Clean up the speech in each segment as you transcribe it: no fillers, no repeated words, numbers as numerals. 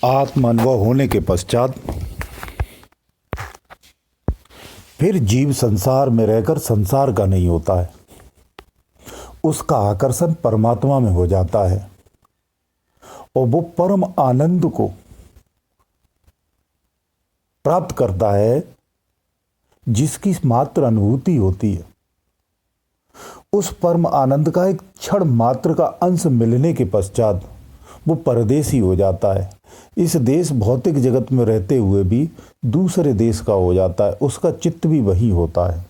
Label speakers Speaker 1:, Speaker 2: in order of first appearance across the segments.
Speaker 1: आत्म अनुभव होने के पश्चात फिर जीव संसार में रहकर संसार का नहीं होता है, उसका आकर्षण परमात्मा में हो जाता है और वो परम आनंद को प्राप्त करता है जिसकी मात्र अनुभूति होती है। उस परम आनंद का एक क्षण मात्र का अंश मिलने के पश्चात वो परदेशी हो जाता है। इस देश भौतिक जगत में रहते हुए भी दूसरे देश का हो जाता है, उसका चित्त भी वही होता है।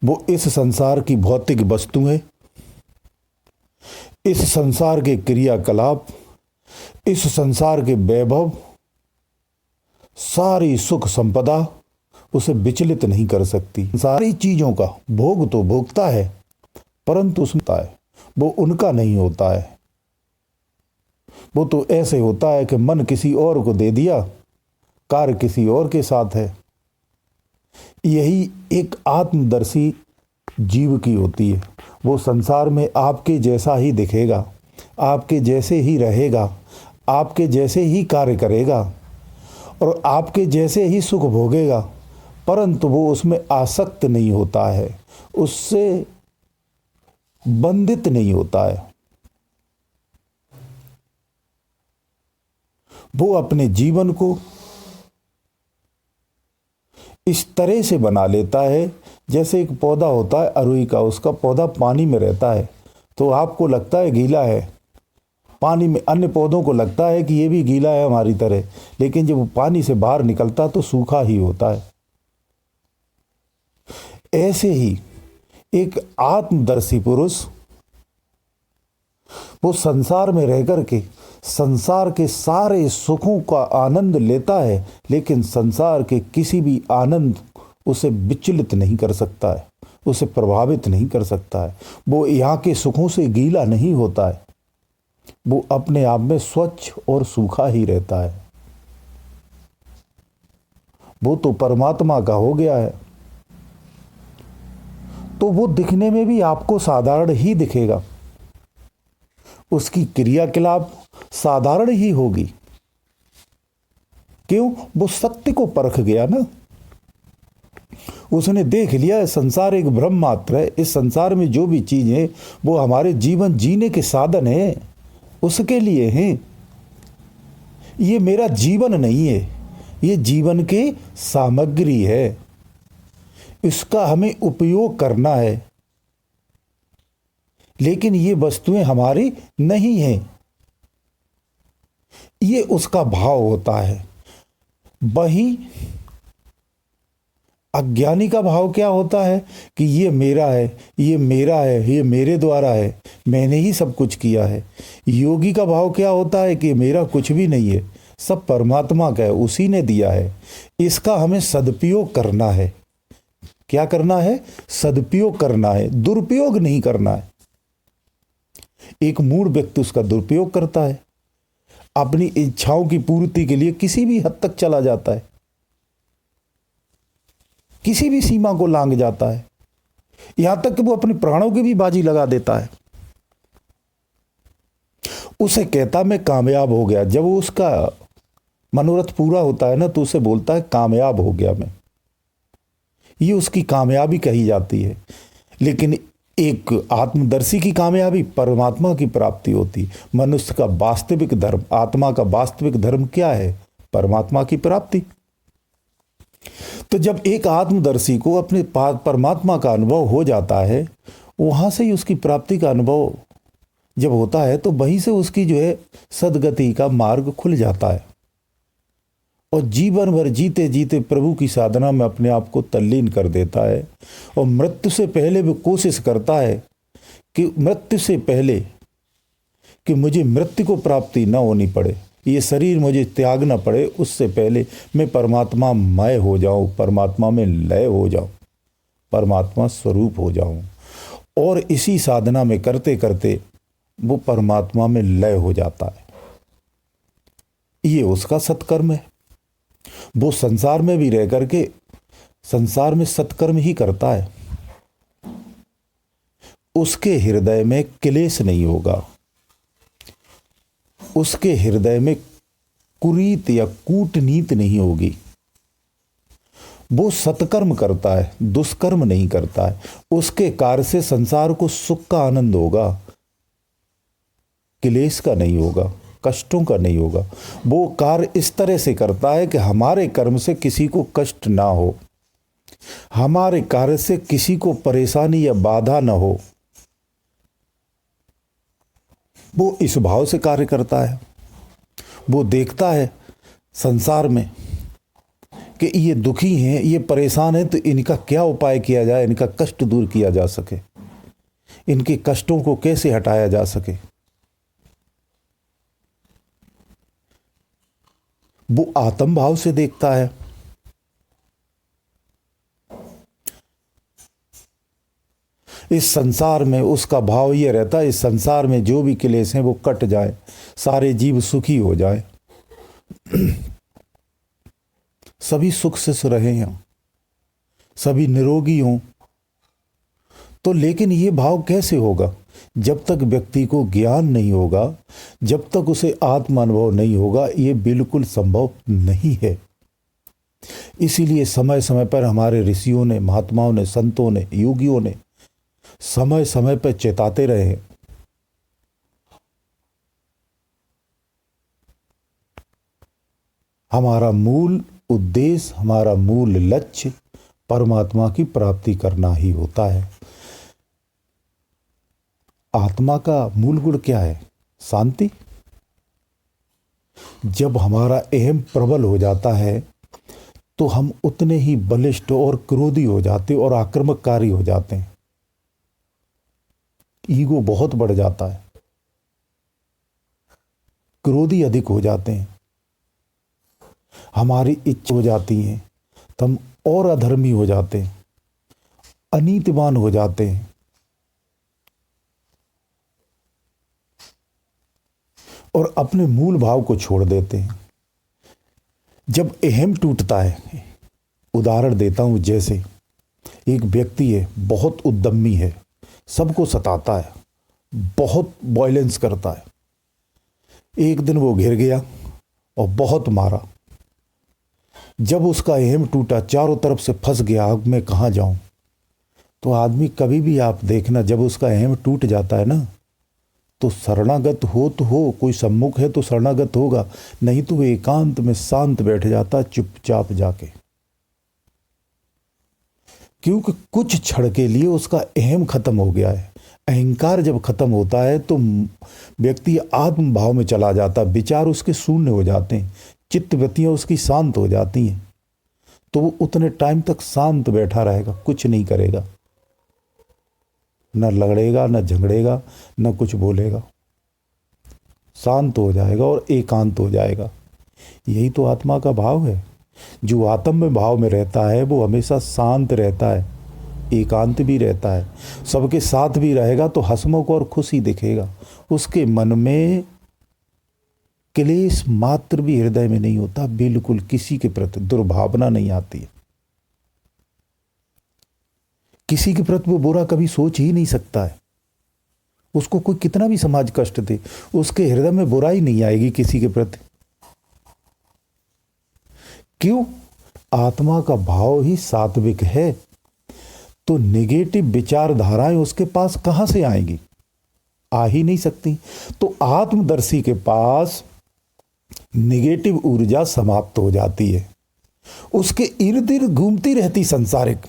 Speaker 1: वो इस संसार की भौतिक वस्तुएं, इस संसार के क्रियाकलाप, इस संसार के वैभव, सारी सुख संपदा उसे विचलित नहीं कर सकती। सारी चीजों का भोग तो भोगता है, परंतु उसमें वो उनका नहीं होता है। वो तो ऐसे होता है कि मन किसी और को दे दिया, कार्य किसी और के साथ है। यही एक आत्मदर्शी जीव की होती है। वो संसार में आपके जैसा ही दिखेगा, आपके जैसे ही रहेगा, आपके जैसे ही कार्य करेगा और आपके जैसे ही सुख भोगेगा, परंतु वो उसमें आसक्त नहीं होता है, उससे बंधित नहीं होता है। वो अपने जीवन को इस तरह से बना लेता है जैसे एक पौधा होता है अरुई का, उसका पौधा पानी में रहता है तो आपको लगता है गीला है, पानी में अन्य पौधों को लगता है कि ये भी गीला है हमारी तरह, लेकिन जब वो पानी से बाहर निकलता तो सूखा ही होता है। ऐसे ही एक आत्मदर्शी पुरुष वो संसार में रह कर के संसार के सारे सुखों का आनंद लेता है, लेकिन संसार के किसी भी आनंद उसे विचलित नहीं कर सकता है, उसे प्रभावित नहीं कर सकता है। वो यहाँ के सुखों से गीला नहीं होता है, वो अपने आप में स्वच्छ और सूखा ही रहता है। वो तो परमात्मा का हो गया है, तो वो दिखने में भी आपको साधारण ही दिखेगा, उसकी क्रियाकलाप साधारण ही होगी। क्यों? वो सत्य को परख गया ना, उसने देख लिया संसार एक भ्रम मात्र है। इस संसार में जो भी चीज है वो हमारे जीवन जीने के साधन है, उसके लिए हैं। ये मेरा जीवन नहीं है, ये जीवन की सामग्री है, इसका हमें उपयोग करना है, लेकिन ये वस्तुएं हमारी नहीं हैं। ये उसका भाव होता है। वही अज्ञानी का भाव क्या होता है कि ये मेरा है, ये मेरा है, ये मेरे द्वारा है, मैंने ही सब कुछ किया है। योगी का भाव क्या होता है कि मेरा कुछ भी नहीं है, सब परमात्मा का है, उसी ने दिया है, इसका हमें सदुपयोग करना है। क्या करना है? सदुपयोग करना है, दुरुपयोग नहीं करना है। एक मूढ़ व्यक्ति उसका दुरुपयोग करता है, अपनी इच्छाओं की पूर्ति के लिए किसी भी हद तक चला जाता है, किसी भी सीमा को लांघ जाता है, यहां तक कि वो अपने प्राणों की भी बाजी लगा देता है। उसे कहता मैं कामयाब हो गया। जब वो उसका मनोरथ पूरा होता है ना तो उसे बोलता है कामयाब हो गया मैं, ये उसकी कामयाबी कही जाती है। लेकिन एक आत्मदर्शी की कामयाबी परमात्मा की प्राप्ति होती। मनुष्य का वास्तविक धर्म, आत्मा का वास्तविक धर्म क्या है? परमात्मा की प्राप्ति। तो जब एक आत्मदर्शी को अपने परमात्मा का अनुभव हो जाता है, वहां से ही उसकी प्राप्ति का अनुभव जब होता है तो वहीं से उसकी जो है सदगति का मार्ग खुल जाता है और जीवन भर जीते जीते प्रभु की साधना में अपने आप को तल्लीन कर देता है। और मृत्यु से पहले भी कोशिश करता है कि मृत्यु से पहले कि मुझे मृत्यु को प्राप्ति न होनी पड़े, ये शरीर मुझे त्यागना पड़े, उससे पहले मैं परमात्मा मय हो जाऊं, परमात्मा में लय हो जाऊं, परमात्मा स्वरूप हो जाऊं। और इसी साधना में करते करते वो परमात्मा में लय हो जाता है। ये उसका सत्कर्म है। वो संसार में भी रह करके संसार में सत्कर्म ही करता है, उसके हृदय में क्लेश नहीं होगा, उसके हृदय में कुरीत या कूटनीति नहीं होगी। वो सत्कर्म करता है, दुष्कर्म नहीं करता है। उसके कार्य से संसार को सुख का आनंद होगा, क्लेश का नहीं होगा, कष्टों का नहीं होगा। वो कार्य इस तरह से करता है कि हमारे कर्म से किसी को कष्ट ना हो, हमारे कार्य से किसी को परेशानी या बाधा ना हो। वो इस भाव से कार्य करता है। वो देखता है संसार में कि ये दुखी हैं, ये परेशान हैं, तो इनका क्या उपाय किया जाए, इनका कष्ट दूर किया जा सके, इनके कष्टों को कैसे हटाया जा सके। वो आत्म भाव से देखता है। इस संसार में उसका भाव ये रहता है, इस संसार में जो भी क्लेश हैं वो कट जाए, सारे जीव सुखी हो जाए, सभी सुख से रहे हों, सभी निरोगी हों। तो लेकिन ये भाव कैसे होगा? जब तक व्यक्ति को ज्ञान नहीं होगा, जब तक उसे आत्म अनुभव नहीं होगा, ये बिल्कुल संभव नहीं है। इसीलिए समय समय पर हमारे ऋषियों ने, महात्माओं ने, संतों ने, योगियों ने समय समय पर चेताते रहे। हमारा मूल उद्देश्य, हमारा मूल लक्ष्य परमात्मा की प्राप्ति करना ही होता है। आत्मा का मूल गुण क्या है? शांति। जब हमारा अहम प्रबल हो जाता है तो हम उतने ही बलिष्ठ और क्रोधी हो जाते और आक्रामककारी हो जाते हैं। ईगो बहुत बढ़ जाता है, क्रोधी अधिक हो जाते हैं, हमारी इच्छा हो जाती है, तो हम और अधर्मी हो जाते हैं, अनीतिवान हो जाते हैं। और अपने मूल भाव को छोड़ देते हैं। जब अहम टूटता है, उदाहरण देता हूं, जैसे एक व्यक्ति है, बहुत उद्यमी है, सबको सताता है, बहुत वायलेंस करता है। एक दिन वो घिर गया और बहुत मारा। जब उसका अहम टूटा, चारों तरफ से फंस गया, अब मैं कहाँ जाऊं। तो आदमी कभी भी आप देखना, जब उसका अहम टूट जाता है ना, तो शरणागत हो तो हो, कोई सम्मुख है तो शरणागत होगा, नहीं तो वो एकांत में शांत बैठ जाता, चुपचाप जाके। क्योंकि कुछ क्षण के लिए उसका अहम खत्म हो गया है। अहंकार जब खत्म होता है तो व्यक्ति आत्म भाव में चला जाता, विचार उसके शून्य हो जाते हैं, चित्तवृत्तियां उसकी शांत हो जाती हैं। तो वो उतने टाइम तक शांत बैठा रहेगा, कुछ नहीं करेगा, न लड़ेगा, न झगड़ेगा, न कुछ बोलेगा, शांत हो जाएगा और एकांत हो जाएगा। यही तो आत्मा का भाव है। जो आत्म में भाव में रहता है वो हमेशा शांत रहता है, एकांत भी रहता है, सबके साथ भी रहेगा तो हंसमुख और खुशी दिखेगा। उसके मन में क्लेश मात्र भी हृदय में नहीं होता, बिल्कुल किसी के प्रति दुर्भावना नहीं आती है। किसी के प्रति वो बुरा कभी सोच ही नहीं सकता है। उसको कोई कितना भी समाज कष्ट दे, उसके हृदय में बुराई नहीं आएगी किसी के प्रति। क्यों? आत्मा का भाव ही सात्विक है। तो नेगेटिव विचारधाराएं उसके पास कहां से आएंगी? आ ही नहीं सकती। तो आत्मदर्शी के पास नेगेटिव ऊर्जा समाप्त हो जाती है। उसके इर्द गिर्द घूमती रहती संसारिक,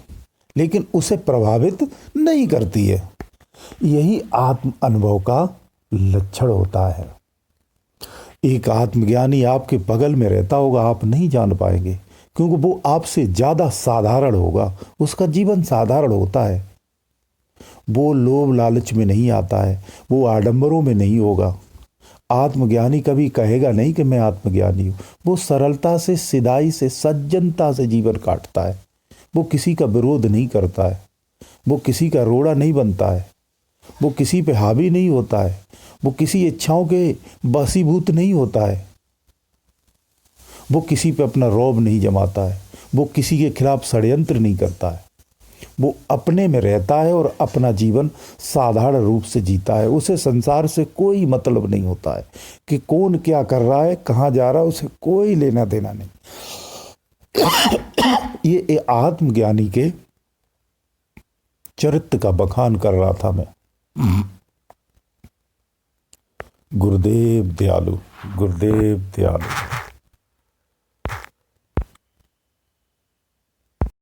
Speaker 1: लेकिन उसे प्रभावित नहीं करती है। यही आत्म अनुभव का लक्षण होता है। एक आत्मज्ञानी आपके बगल में रहता होगा, आप नहीं जान पाएंगे, क्योंकि वो आपसे ज़्यादा साधारण होगा। उसका जीवन साधारण होता है। वो लोभ लालच में नहीं आता है, वो आडंबरों में नहीं होगा। आत्मज्ञानी कभी कहेगा नहीं कि मैं आत्मज्ञानी हूँ। वो सरलता से, सिधाई से, सज्जनता से जीवन काटता है। वो किसी का विरोध नहीं करता है, वो किसी का रोड़ा नहीं बनता है, वो किसी पे हावी नहीं होता है, वो किसी इच्छाओं के बसीभूत नहीं होता है, वो किसी पे अपना रौब नहीं जमाता है, वो किसी के खिलाफ षड्यंत्र नहीं करता है। वो अपने में रहता है और अपना जीवन साधारण रूप से जीता है। उसे संसार से कोई मतलब नहीं होता है कि कौन क्या कर रहा है, कहाँ जा रहा है, उसे कोई लेना देना नहीं। ये आत्मज्ञानी के चरित्र का बखान कर रहा था मैं। गुरुदेव दयालु, गुरुदेव दयालु।